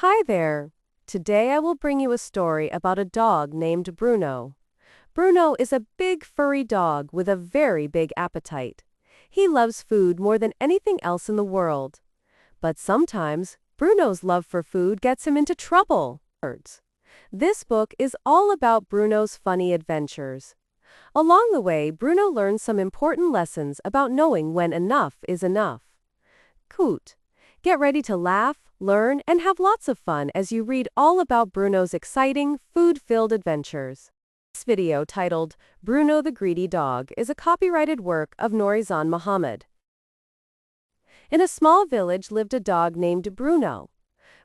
Hi there. Today I will bring you a story about a dog named Bruno. Bruno is a big furry dog with a very big appetite. He loves food more than anything else in the world. But sometimes, Bruno's love for food gets him into trouble. This book is all about Bruno's funny adventures. Along the way, Bruno learns some important lessons about knowing when enough is enough. Coot. Get ready to laugh, learn, and have lots of fun as you read all about Bruno's exciting, food-filled adventures. This video, titled Bruno the Greedy Dog, is a copyrighted work of Nourizan Mohammed. In a small village lived a dog named Bruno.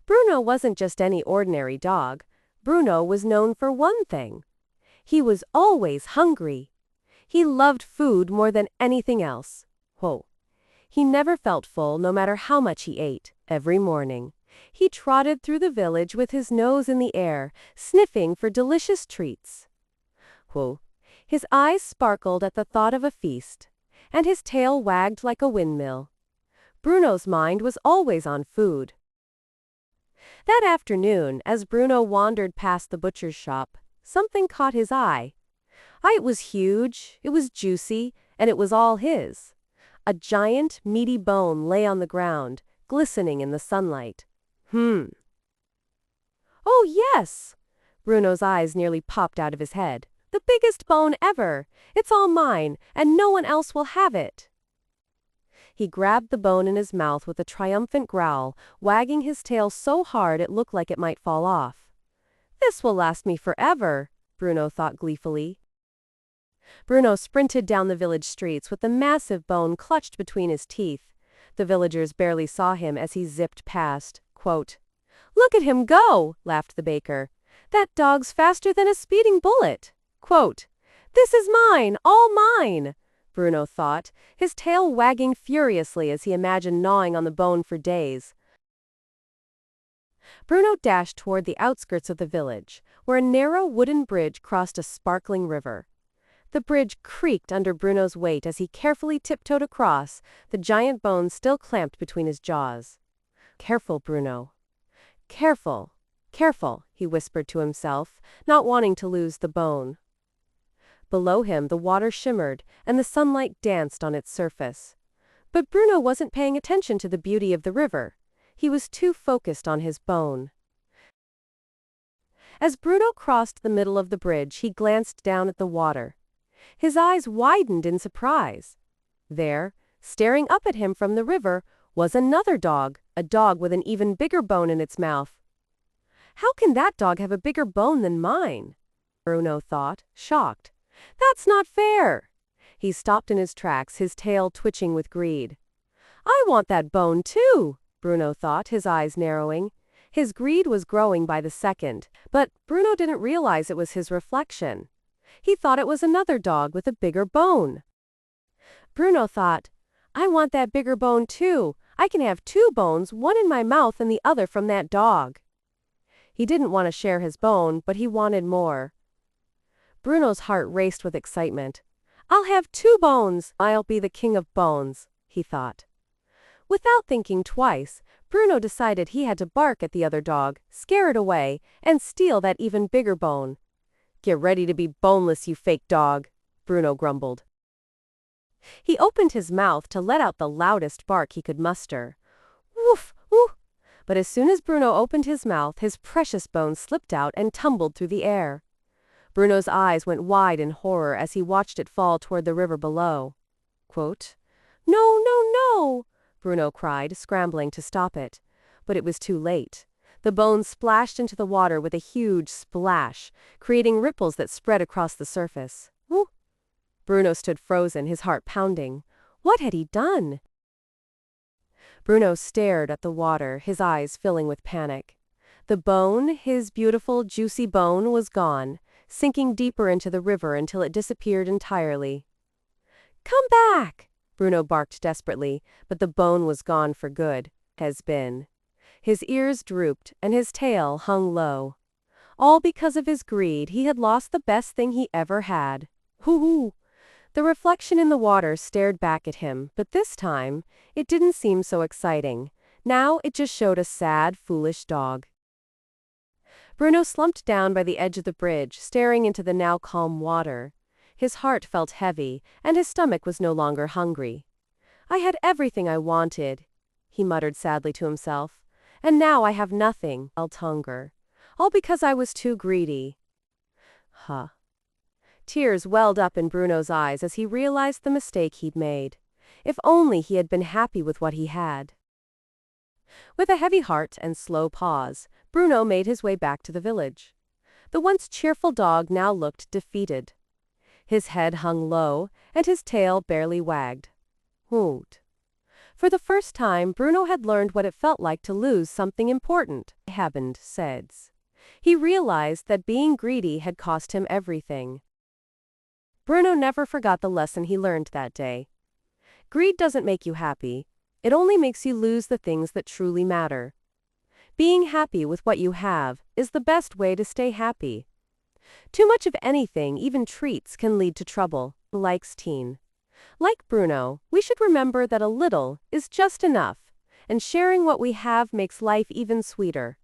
Bruno wasn't just any ordinary dog. Bruno was known for one thing. He was always hungry. He loved food more than anything else. Whoa. He never felt full no matter how much he ate. Every morning, he trotted through the village with his nose in the air, sniffing for delicious treats. Whoa. His eyes sparkled at the thought of a feast, and his tail wagged like a windmill. Bruno's mind was always on food. That afternoon, as Bruno wandered past the butcher's shop, something caught his eye. It was huge, it was juicy, and it was all his. A giant, meaty bone lay on the ground, glistening in the sunlight. Oh, yes! Bruno's eyes nearly popped out of his head. The biggest bone ever! It's all mine, and no one else will have it. He grabbed the bone in his mouth with a triumphant growl, wagging his tail so hard it looked like it might fall off. This will last me forever, Bruno thought gleefully. Bruno sprinted down the village streets with the massive bone clutched between his teeth. The villagers barely saw him as he zipped past. Quote, "Look at him go," laughed the baker. "That dog's faster than a speeding bullet." Quote, "This is mine, all mine," Bruno thought, his tail wagging furiously as he imagined gnawing on the bone for days. Bruno dashed toward the outskirts of the village, where a narrow wooden bridge crossed a sparkling river. The bridge creaked under Bruno's weight as he carefully tiptoed across, the giant bone still clamped between his jaws. "Careful, Bruno. Careful, careful," he whispered to himself, not wanting to lose the bone. Below him, the water shimmered, and the sunlight danced on its surface. But Bruno wasn't paying attention to the beauty of the river. He was too focused on his bone. As Bruno crossed the middle of the bridge, he glanced down at the water. His eyes widened in surprise. There, staring up at him from the river, was another dog, a dog with an even bigger bone in its mouth. "How can that dog have a bigger bone than mine?" Bruno thought, shocked. "That's not fair." He stopped in his tracks, his tail twitching with greed. "I want that bone too," Bruno thought, his eyes narrowing. His greed was growing by the second, but Bruno didn't realize it was his reflection. He thought it was another dog with a bigger bone. Bruno thought, "I want that bigger bone too. I can have two bones, one in my mouth and the other from that dog." He didn't want to share his bone, but he wanted more. Bruno's heart raced with excitement. "I'll have two bones. I'll be the king of bones," he thought. Without thinking twice, Bruno decided he had to bark at the other dog, scare it away, and steal that even bigger bone. "Get ready to be boneless, you fake dog," Bruno grumbled. He opened his mouth to let out the loudest bark he could muster. Woof, woof! But as soon as Bruno opened his mouth, his precious bone slipped out and tumbled through the air. Bruno's eyes went wide in horror as he watched it fall toward the river below. Quote, "No, no, no!" Bruno cried, scrambling to stop it. But it was too late. The bone splashed into the water with a huge splash, creating ripples that spread across the surface. Woo! Bruno stood frozen, his heart pounding. What had he done? Bruno stared at the water, his eyes filling with panic. The bone, his beautiful, juicy bone, was gone, sinking deeper into the river until it disappeared entirely. "Come back!" Bruno barked desperately, but the bone was gone for good. Has been. His ears drooped, and his tail hung low. All because of his greed, he had lost the best thing he ever had. Hoo-hoo! The reflection in the water stared back at him, but this time, it didn't seem so exciting. Now it just showed a sad, foolish dog. Bruno slumped down by the edge of the bridge, staring into the now calm water. His heart felt heavy, and his stomach was no longer hungry. I had everything I wanted, he muttered sadly to himself. And now I have nothing. Felt hunger. All because I was too greedy. Huh. Tears welled up in Bruno's eyes as he realized the mistake he'd made. If only he had been happy with what he had. With a heavy heart and slow pause, Bruno made his way back to the village. The once cheerful dog now looked defeated. His head hung low, and his tail barely wagged. Hoot. For the first time, Bruno had learned what it felt like to lose something important. Happened, says. He realized that being greedy had cost him everything. Bruno never forgot the lesson he learned that day. Greed doesn't make you happy. It only makes you lose the things that truly matter. Being happy with what you have is the best way to stay happy. Too much of anything, even treats, can lead to trouble. Likes teen. Like Bruno, we should remember that a little is just enough, and sharing what we have makes life even sweeter.